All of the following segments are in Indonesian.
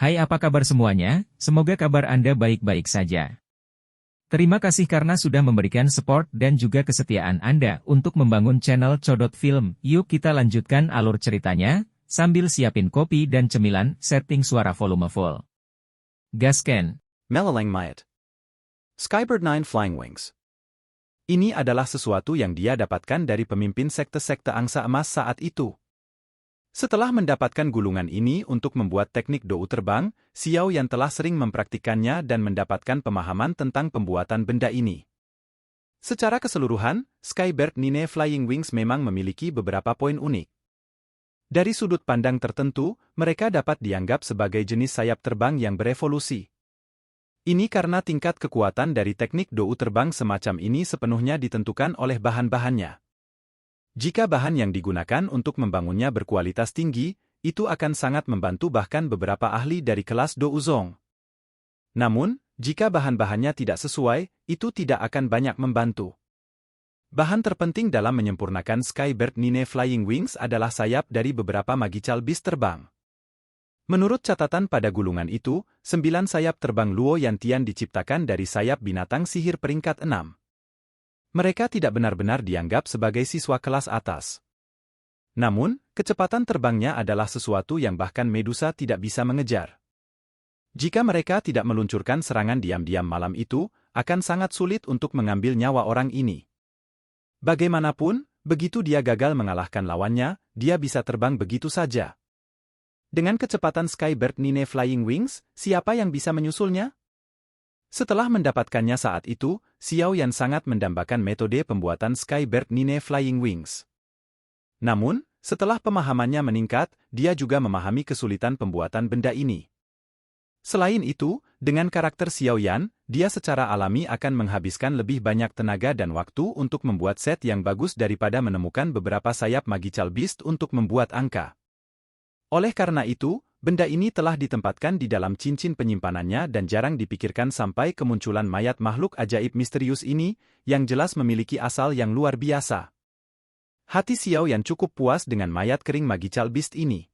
Hai, apa kabar semuanya? Semoga kabar Anda baik-baik saja. Terima kasih karena sudah memberikan support dan juga kesetiaan Anda untuk membangun channel Codot Film. Yuk kita lanjutkan alur ceritanya, sambil siapin kopi dan cemilan, setting suara volume full. Gasken. Melalang Mayat. Skybird 9 Flying Wings. Ini adalah sesuatu yang dia dapatkan dari pemimpin sekte-sekte angsa emas saat itu. Setelah mendapatkan gulungan ini untuk membuat teknik dou terbang, Xiao Yan telah sering mempraktikkannya dan mendapatkan pemahaman tentang pembuatan benda ini. Secara keseluruhan, Skybird 9 Flying Wings memang memiliki beberapa poin unik. Dari sudut pandang tertentu, mereka dapat dianggap sebagai jenis sayap terbang yang berevolusi. Ini karena tingkat kekuatan dari teknik dou terbang semacam ini sepenuhnya ditentukan oleh bahan-bahannya. Jika bahan yang digunakan untuk membangunnya berkualitas tinggi, itu akan sangat membantu bahkan beberapa ahli dari kelas Douzong. Namun, jika bahan-bahannya tidak sesuai, itu tidak akan banyak membantu. Bahan terpenting dalam menyempurnakan Skybird 9 Flying Wings adalah sayap dari beberapa magical beast terbang. Menurut catatan pada gulungan itu, 9 sayap terbang Luo Yantian diciptakan dari sayap binatang sihir peringkat 6. Mereka tidak benar-benar dianggap sebagai siswa kelas atas. Namun, kecepatan terbangnya adalah sesuatu yang bahkan Medusa tidak bisa mengejar. Jika mereka tidak meluncurkan serangan diam-diam malam itu, akan sangat sulit untuk mengambil nyawa orang ini. Bagaimanapun, begitu dia gagal mengalahkan lawannya, dia bisa terbang begitu saja. Dengan kecepatan Skybird 9 Flying Wings, siapa yang bisa menyusulnya? Setelah mendapatkannya saat itu, Xiao Yan sangat mendambakan metode pembuatan Skybird 9 Flying Wings. Namun, setelah pemahamannya meningkat, dia juga memahami kesulitan pembuatan benda ini. Selain itu, dengan karakter Xiao Yan, dia secara alami akan menghabiskan lebih banyak tenaga dan waktu untuk membuat set yang bagus daripada menemukan beberapa sayap magical beast untuk membuat angka. Oleh karena itu, benda ini telah ditempatkan di dalam cincin penyimpanannya dan jarang dipikirkan sampai kemunculan mayat makhluk ajaib misterius ini, yang jelas memiliki asal yang luar biasa. Hati Xiao Yan cukup puas dengan mayat kering magical beast ini.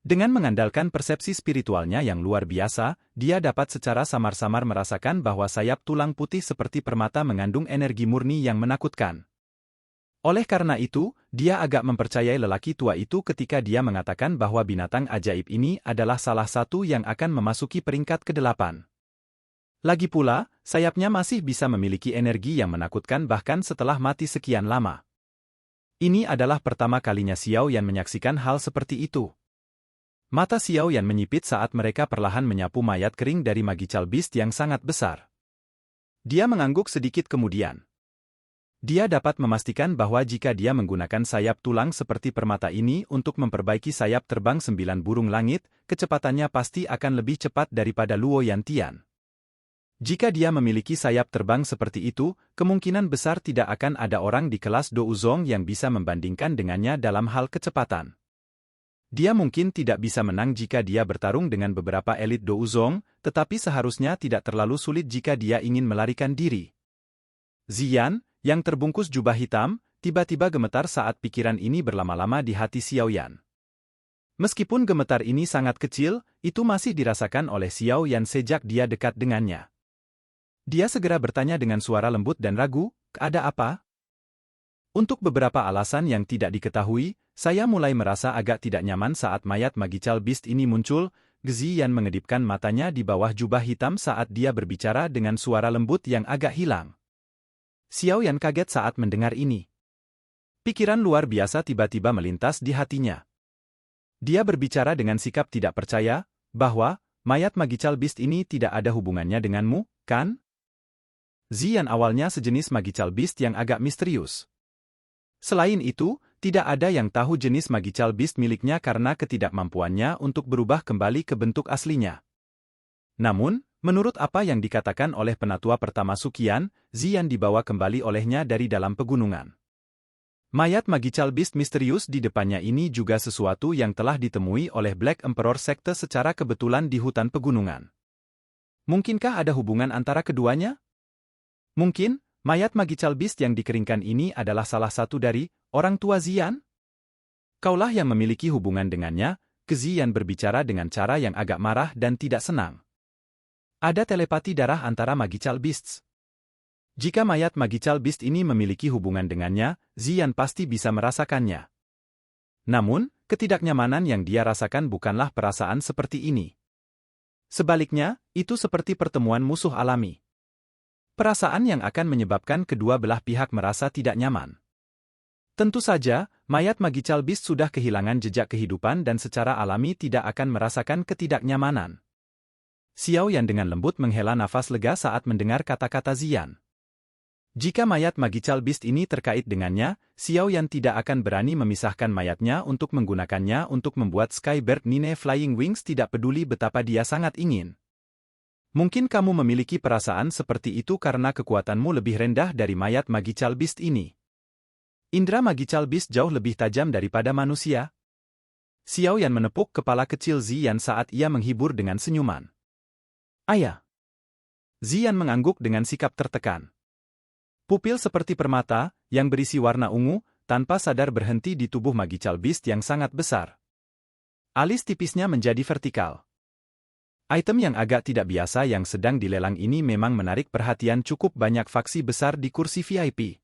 Dengan mengandalkan persepsi spiritualnya yang luar biasa, dia dapat secara samar-samar merasakan bahwa sayap tulang putih seperti permata mengandung energi murni yang menakutkan. Oleh karena itu, dia agak mempercayai lelaki tua itu ketika dia mengatakan bahwa binatang ajaib ini adalah salah satu yang akan memasuki peringkat ke-8. Lagi pula, sayapnya masih bisa memiliki energi yang menakutkan bahkan setelah mati sekian lama. Ini adalah pertama kalinya Xiao Yan menyaksikan hal seperti itu. Mata Xiao Yan menyipit saat mereka perlahan menyapu mayat kering dari magical beast yang sangat besar. Dia mengangguk sedikit kemudian. Dia dapat memastikan bahwa jika dia menggunakan sayap tulang seperti permata ini untuk memperbaiki sayap terbang 9 burung langit, kecepatannya pasti akan lebih cepat daripada Luo Yantian. Jika dia memiliki sayap terbang seperti itu, kemungkinan besar tidak akan ada orang di kelas Douzong yang bisa membandingkan dengannya dalam hal kecepatan. Dia mungkin tidak bisa menang jika dia bertarung dengan beberapa elit Douzong, tetapi seharusnya tidak terlalu sulit jika dia ingin melarikan diri. Ziyan, yang terbungkus jubah hitam, tiba-tiba gemetar saat pikiran ini berlama-lama di hati Xiao Yan. Meskipun gemetar ini sangat kecil, itu masih dirasakan oleh Xiao Yan sejak dia dekat dengannya. Dia segera bertanya dengan suara lembut dan ragu, "Ada apa?" Untuk beberapa alasan yang tidak diketahui, saya mulai merasa agak tidak nyaman saat mayat magical beast ini muncul. Ziyan mengedipkan matanya di bawah jubah hitam saat dia berbicara dengan suara lembut yang agak hilang. Xiao Yan kaget saat mendengar ini. Pikiran luar biasa tiba-tiba melintas di hatinya. Dia berbicara dengan sikap tidak percaya, bahwa, mayat magical beast ini tidak ada hubungannya denganmu, kan? Ziyan awalnya sejenis magical beast yang agak misterius. Selain itu, tidak ada yang tahu jenis magical beast miliknya karena ketidakmampuannya untuk berubah kembali ke bentuk aslinya. Namun, menurut apa yang dikatakan oleh penatua pertama Sukian, Ziyan dibawa kembali olehnya dari dalam pegunungan. Mayat magical beast misterius di depannya ini juga sesuatu yang telah ditemui oleh Black Emperor Sekte secara kebetulan di hutan pegunungan. Mungkinkah ada hubungan antara keduanya? Mungkin, mayat magical beast yang dikeringkan ini adalah salah satu dari orang tua Ziyan? Kaulah yang memiliki hubungan dengannya, ke Ziyan berbicara dengan cara yang agak marah dan tidak senang. Ada telepati darah antara Magical Beasts. Jika mayat Magical Beast ini memiliki hubungan dengannya, Ziyan pasti bisa merasakannya. Namun, ketidaknyamanan yang dia rasakan bukanlah perasaan seperti ini. Sebaliknya, itu seperti pertemuan musuh alami. Perasaan yang akan menyebabkan kedua belah pihak merasa tidak nyaman. Tentu saja, mayat Magical Beast sudah kehilangan jejak kehidupan dan secara alami tidak akan merasakan ketidaknyamanan. Xiao Yan dengan lembut menghela nafas lega saat mendengar kata-kata Ziyan. Jika mayat Magical Beast ini terkait dengannya, Xiao Yan tidak akan berani memisahkan mayatnya untuk menggunakannya untuk membuat Skybird Nine Flying Wings tidak peduli betapa dia sangat ingin. Mungkin kamu memiliki perasaan seperti itu karena kekuatanmu lebih rendah dari mayat Magical Beast ini. Indra Magical Beast jauh lebih tajam daripada manusia. Xiao Yan menepuk kepala kecil Ziyan saat ia menghibur dengan senyuman. Ayah. Ziyan mengangguk dengan sikap tertekan. Pupil seperti permata, yang berisi warna ungu, tanpa sadar berhenti di tubuh Magical Beast yang sangat besar. Alis tipisnya menjadi vertikal. Item yang agak tidak biasa yang sedang dilelang ini memang menarik perhatian cukup banyak faksi besar di kursi VIP.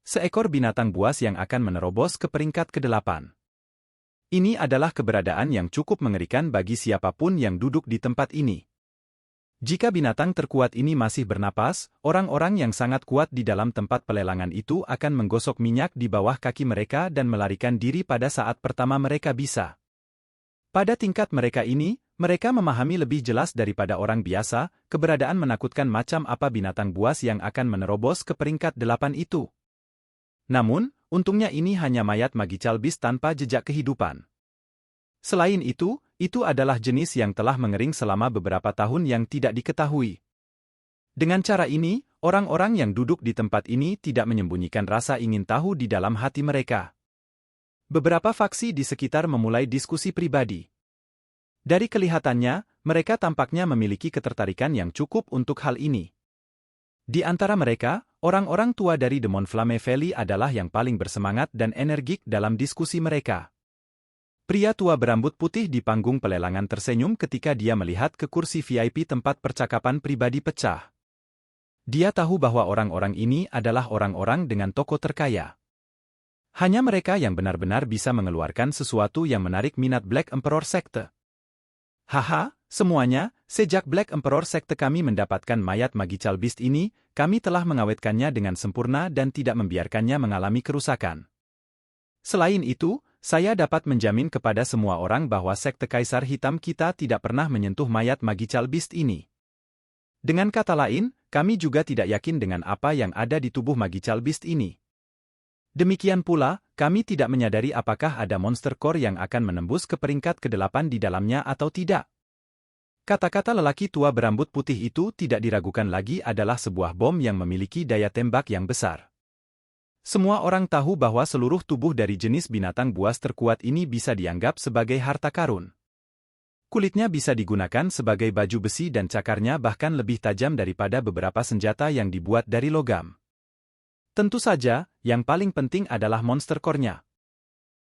Seekor binatang buas yang akan menerobos ke peringkat ke-8. Ini adalah keberadaan yang cukup mengerikan bagi siapapun yang duduk di tempat ini. Jika binatang terkuat ini masih bernapas, orang-orang yang sangat kuat di dalam tempat pelelangan itu akan menggosok minyak di bawah kaki mereka dan melarikan diri pada saat pertama mereka bisa. Pada tingkat mereka ini, mereka memahami lebih jelas daripada orang biasa, keberadaan menakutkan macam apa binatang buas yang akan menerobos ke peringkat 8 itu. Namun, untungnya ini hanya mayat Magical Beast tanpa jejak kehidupan. Selain itu adalah jenis yang telah mengering selama beberapa tahun yang tidak diketahui. Dengan cara ini, orang-orang yang duduk di tempat ini tidak menyembunyikan rasa ingin tahu di dalam hati mereka. Beberapa faksi di sekitar memulai diskusi pribadi. Dari kelihatannya, mereka tampaknya memiliki ketertarikan yang cukup untuk hal ini. Di antara mereka, orang-orang tua dari Demon Flame Valley adalah yang paling bersemangat dan energik dalam diskusi mereka. Pria tua berambut putih di panggung pelelangan tersenyum ketika dia melihat ke kursi VIP tempat percakapan pribadi pecah. Dia tahu bahwa orang-orang ini adalah orang-orang dengan toko terkaya. Hanya mereka yang benar-benar bisa mengeluarkan sesuatu yang menarik minat Black Emperor Sekte. Haha, semuanya, sejak Black Emperor Sekte kami mendapatkan mayat Magical Beast ini, kami telah mengawetkannya dengan sempurna dan tidak membiarkannya mengalami kerusakan. Selain itu, saya dapat menjamin kepada semua orang bahwa Sekte Kaisar Hitam kita tidak pernah menyentuh mayat Magical Beast ini. Dengan kata lain, kami juga tidak yakin dengan apa yang ada di tubuh Magical Beast ini. Demikian pula, kami tidak menyadari apakah ada monster core yang akan menembus ke peringkat ke-8 di dalamnya atau tidak. Kata-kata lelaki tua berambut putih itu tidak diragukan lagi adalah sebuah bom yang memiliki daya tembak yang besar. Semua orang tahu bahwa seluruh tubuh dari jenis binatang buas terkuat ini bisa dianggap sebagai harta karun. Kulitnya bisa digunakan sebagai baju besi dan cakarnya bahkan lebih tajam daripada beberapa senjata yang dibuat dari logam. Tentu saja, yang paling penting adalah monster core-nya.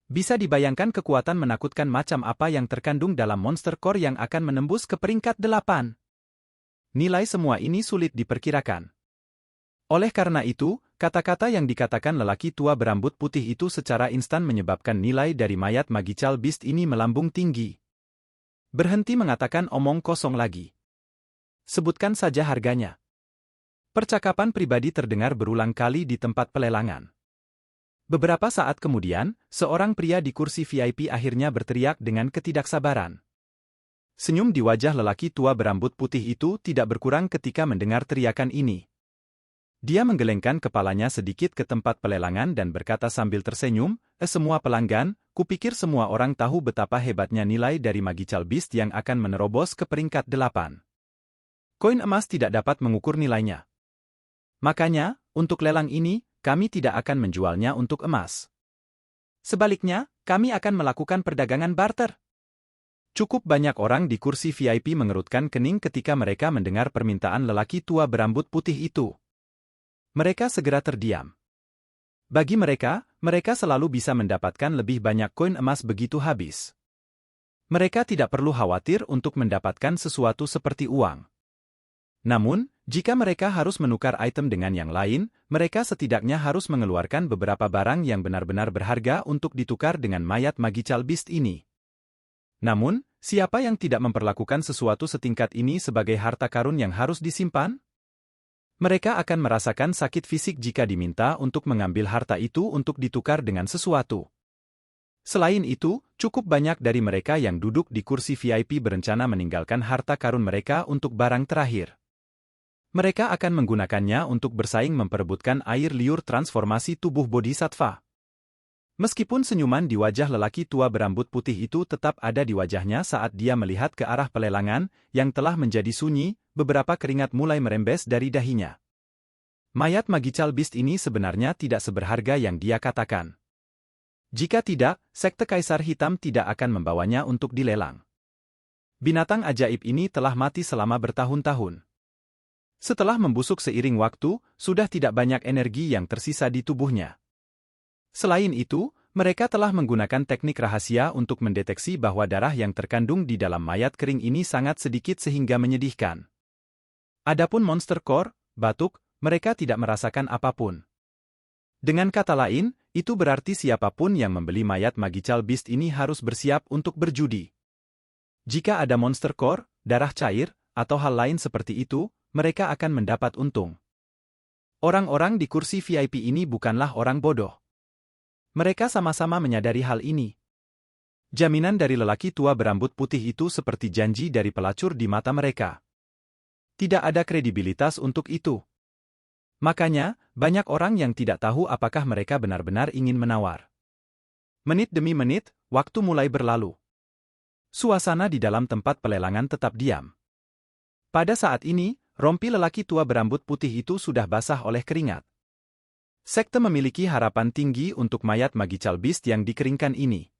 Bisa dibayangkan kekuatan menakutkan macam apa yang terkandung dalam monster core yang akan menembus ke peringkat 8. Nilai semua ini sulit diperkirakan. Oleh karena itu, kata-kata yang dikatakan lelaki tua berambut putih itu secara instan menyebabkan nilai dari mayat Magical Beast ini melambung tinggi. Berhenti mengatakan omong kosong lagi. Sebutkan saja harganya. Percakapan pribadi terdengar berulang kali di tempat pelelangan. Beberapa saat kemudian, seorang pria di kursi VIP akhirnya berteriak dengan ketidaksabaran. Senyum di wajah lelaki tua berambut putih itu tidak berkurang ketika mendengar teriakan ini. Dia menggelengkan kepalanya sedikit ke tempat pelelangan dan berkata sambil tersenyum, semua pelanggan, kupikir semua orang tahu betapa hebatnya nilai dari Magical Beast yang akan menerobos ke peringkat 8. Koin emas tidak dapat mengukur nilainya. Makanya, untuk lelang ini, kami tidak akan menjualnya untuk emas. Sebaliknya, kami akan melakukan perdagangan barter. Cukup banyak orang di kursi VIP mengerutkan kening ketika mereka mendengar permintaan lelaki tua berambut putih itu. Mereka segera terdiam. Bagi mereka, mereka selalu bisa mendapatkan lebih banyak koin emas begitu habis. Mereka tidak perlu khawatir untuk mendapatkan sesuatu seperti uang. Namun, jika mereka harus menukar item dengan yang lain, mereka setidaknya harus mengeluarkan beberapa barang yang benar-benar berharga untuk ditukar dengan mayat Magical Beast ini. Namun, siapa yang tidak memperlakukan sesuatu setingkat ini sebagai harta karun yang harus disimpan? Mereka akan merasakan sakit fisik jika diminta untuk mengambil harta itu untuk ditukar dengan sesuatu. Selain itu, cukup banyak dari mereka yang duduk di kursi VIP berencana meninggalkan harta karun mereka untuk barang terakhir. Mereka akan menggunakannya untuk bersaing memperebutkan air liur transformasi tubuh Bodhisattva. Meskipun senyuman di wajah lelaki tua berambut putih itu tetap ada di wajahnya saat dia melihat ke arah pelelangan yang telah menjadi sunyi, beberapa keringat mulai merembes dari dahinya. Mayat Magical Beast ini sebenarnya tidak seberharga yang dia katakan. Jika tidak, sekte Kaisar Hitam tidak akan membawanya untuk dilelang. Binatang ajaib ini telah mati selama bertahun-tahun. Setelah membusuk seiring waktu, sudah tidak banyak energi yang tersisa di tubuhnya. Selain itu, mereka telah menggunakan teknik rahasia untuk mendeteksi bahwa darah yang terkandung di dalam mayat kering ini sangat sedikit sehingga menyedihkan. Adapun monster core, batuk, mereka tidak merasakan apapun. Dengan kata lain, itu berarti siapapun yang membeli mayat Magical Beast ini harus bersiap untuk berjudi. Jika ada monster core, darah cair, atau hal lain seperti itu, mereka akan mendapat untung. Orang-orang di kursi VIP ini bukanlah orang bodoh. Mereka sama-sama menyadari hal ini. Jaminan dari lelaki tua berambut putih itu seperti janji dari pelacur di mata mereka. Tidak ada kredibilitas untuk itu. Makanya, banyak orang yang tidak tahu apakah mereka benar-benar ingin menawar. Menit demi menit, waktu mulai berlalu. Suasana di dalam tempat pelelangan tetap diam. Pada saat ini, rompi lelaki tua berambut putih itu sudah basah oleh keringat. Sekte memiliki harapan tinggi untuk mayat Magical Beast yang dikeringkan ini.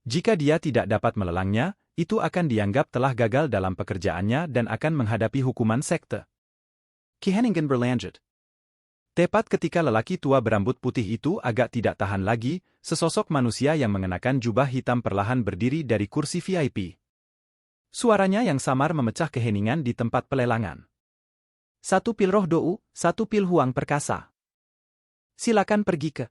Jika dia tidak dapat melelangnya, itu akan dianggap telah gagal dalam pekerjaannya dan akan menghadapi hukuman sekte. Keheningen berlanjut. Tepat ketika lelaki tua berambut putih itu agak tidak tahan lagi, sesosok manusia yang mengenakan jubah hitam perlahan berdiri dari kursi VIP. Suaranya yang samar memecah keheningan di tempat pelelangan. Satu pil roh dou, satu pil huang perkasa. Silakan pergi ke.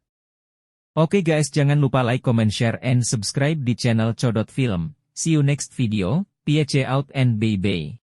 Oke guys, jangan lupa like, comment, share, and subscribe di channel Codot Film. See you next video, peace out and bye-bye.